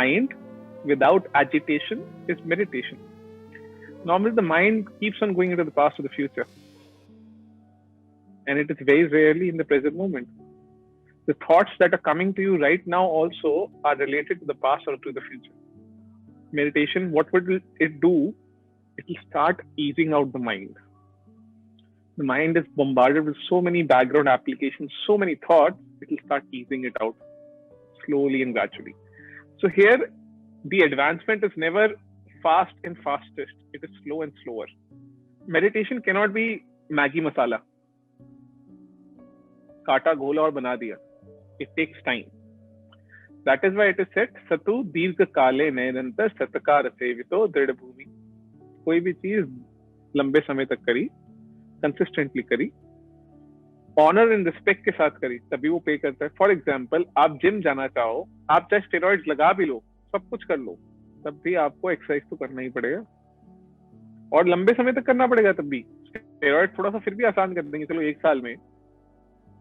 mind without agitation is meditation. Normally, the mind keeps on going into the past or the future, and it is very rarely in the present moment. The thoughts that are coming to you right now also are related to the past or to the future. Meditation, what will it do? It will start easing out the mind. The mind is bombarded with so many background applications, so many thoughts, it will start easing it out slowly and gradually. So here, the advancement is never fast and fastest. It is slow and slower. Meditation cannot be Maggi masala. Kata ghola aur bana diya. It takes time. That is why it is said, Satu dirgha kale nayanantar satakar sevito drid bhumi. कोई भी चीज लंबे समय तक करी, consistently करी, honour and respect के साथ करी, तभी वो पे करता है. फॉर एग्जाम्पल, आप जिम जाना चाहो, आप चाहे स्टेरॉइड्स लगा भी लो, सब कुछ कर लो, तब भी आपको एक्सरसाइज तो करना ही पड़ेगा और लंबे समय तक करना पड़ेगा. तब भी स्टेरॉइड थोड़ा सा फिर भी आसान कर देंगे, चलो 1 साल में.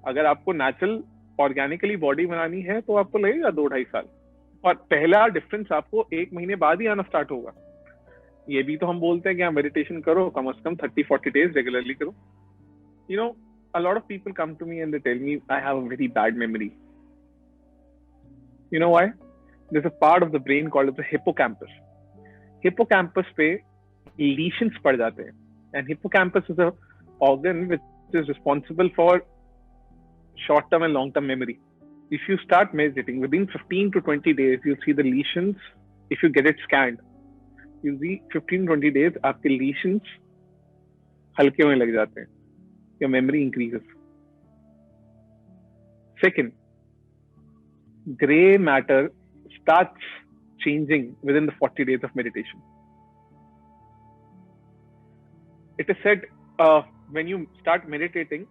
अगर आपको नेचुरल ऑर्गेनिकली बॉडी बनानी है तो आपको लगेगा 2-2.5 साल. और पहला डिफरेंस आपको 1 महीने बाद ही आना स्टार्ट होगा. ये भी तो हम बोलते हैं कि आप मेडिटेशन करो, कम से कम 30-40 डेज रेगुलरली करो. You know, a lot of people come to me and they tell me I have a very bad memory. You know why? There's a part of the brain called the hippocampus. Hippocampus पे lesions पड़ जाते हैं, and hippocampus is a organ which is responsible for short-term and long-term memory. If you start meditating, within 15 to 20 days, you'll see the lesions. If you get it scanned, you'll see 15-20 days आपके lesions हल्के होने लग जाते हैं. Your memory increases. Second, gray matter starts changing within the 40 days of meditation. It is said when you start meditating,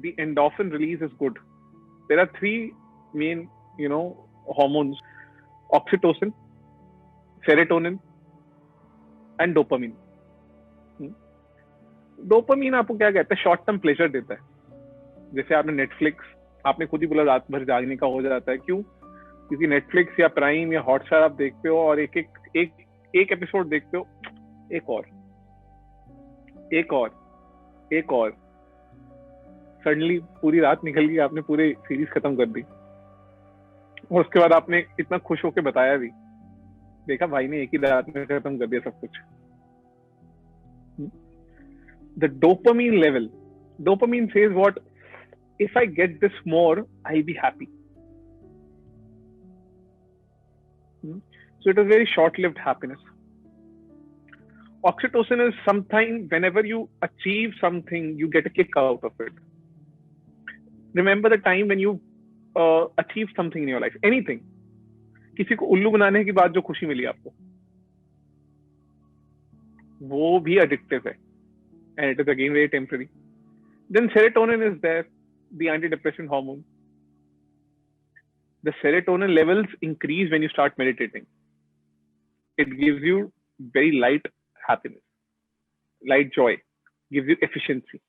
the endorphin release is good. There are 3 main, hormones: oxytocin, serotonin, and dopamine. Dopamine आपको क्या कहता है? Short term pleasure देता है. जैसे आपने Netflix, आपने खुद ही बोला रात भर जागने का हो जाता है. क्यों? क्योंकि नेटफ्लिक्स या प्राइम या हॉटस्टार आप देखते हो और एक एपिसोड देखते हो, एक और सडनली पूरी रात निकल गई, आपने पूरी सीरीज खत्म कर दी और उसके बाद आपने इतना खुश होकर बताया भी, देखा भाई ने एक ही रात में खत्म कर दिया सब कुछ. The dopamine level. Dopamine says what? If I get this more, I'll be happy. So it is very short-lived happiness. Oxytocin is something whenever you achieve something, you get a kick out of it. Remember the time when you achieved something in your life, anything. किसी को उल्लू बनाने के बाद जो खुशी मिली आपको, वो भी addictive है. And it is again very temporary. Then serotonin is there, the antidepressant hormone. The serotonin levels increase when you start meditating. It gives you very light happiness, light joy, gives you efficiency.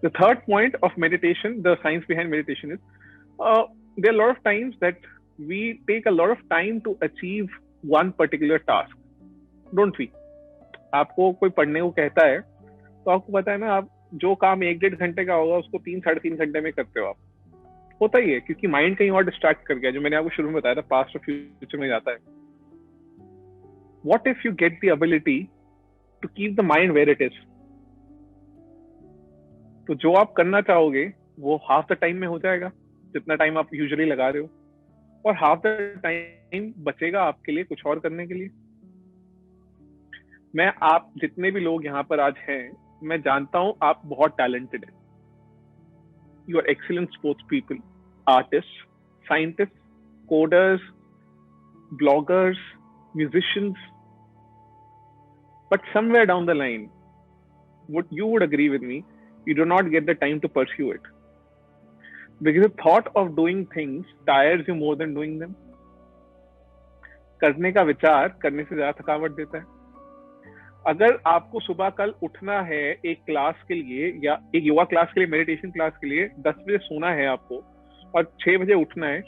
The third point of meditation, the science behind meditation is, there are a lot of times that we take a lot of time to achieve one particular task. Don't we? आपको कोई पढ़ने को कहता है तो आपको पता है ना, आप जो काम 1-1.5 घंटे का होगा उसको 3-3.5 घंटे में करते हो आप. होता ही है क्योंकि माइंड कहीं और डिस्ट्रैक्ट कर गया, जो मैंने आपको शुरू में बताया था, पास्ट और फ्यूचर में जाता है. What if you get the ability to keep the mind where it is? तो जो आप करना चाहोगे वो हाफ द टाइम में हो जाएगा, जितना टाइम आप यूजुअली लगा रहे हो, और हाफ द टाइम बचेगा आपके लिए कुछ और करने के लिए. मैं आप जितने भी लोग यहाँ पर आज हैं, मैं जानता हूं आप बहुत टैलेंटेड हैं. You are excellent sports people, artist, scientist, coders, bloggers, musicians. But somewhere down the line, you would agree with me, you do not get the time to pursue it. Because the thought of doing things tires you more than doing them. करने का विचार करने से ज्यादा थकावट देता है. अगर आपको सुबह कल उठना है एक क्लास के लिए या एक योगा क्लास के लिए, मेडिटेशन क्लास के लिए, 10 बजे सोना है आपको और 6 बजे उठना है,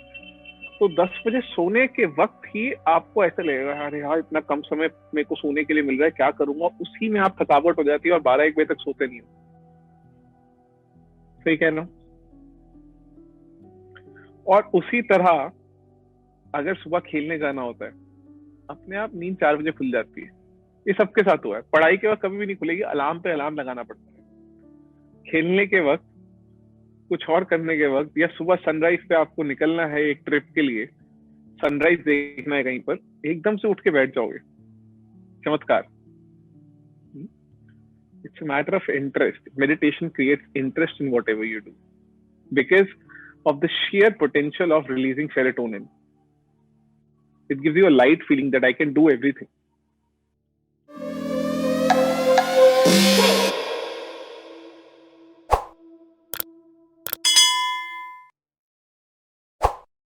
तो 10 बजे सोने के वक्त ही आपको ऐसा लगेगा अरे यार इतना कम समय मेरे को सोने के लिए मिल रहा है, क्या करूंगा, उसी में आप थकावट हो जाती है और 12-1 बजे तक सोते नहीं हो। सही कह रहा हूं? और उसी तरह अगर सुबह खेलने जाना होता है, अपने आप नींद 4 बजे खुल जाती है। ये सबके साथ हुआ है। पढ़ाई के वक्त कभी भी नहीं खुलेगी, अलार्म पे अलार्म लगाना पड़ता है। खेलने के वक्त, कुछ और करने के वक्त, या सुबह सनराइज पे आपको निकलना है एक ट्रिप के लिए, सनराइज देखना है कहीं पर, एकदम से उठ के बैठ जाओगे। चमत्कार। It's a matter of interest. Meditation creates interest in what ever you do because of the sheer potential of releasing serotonin. It gives you a light feeling that I can do everything.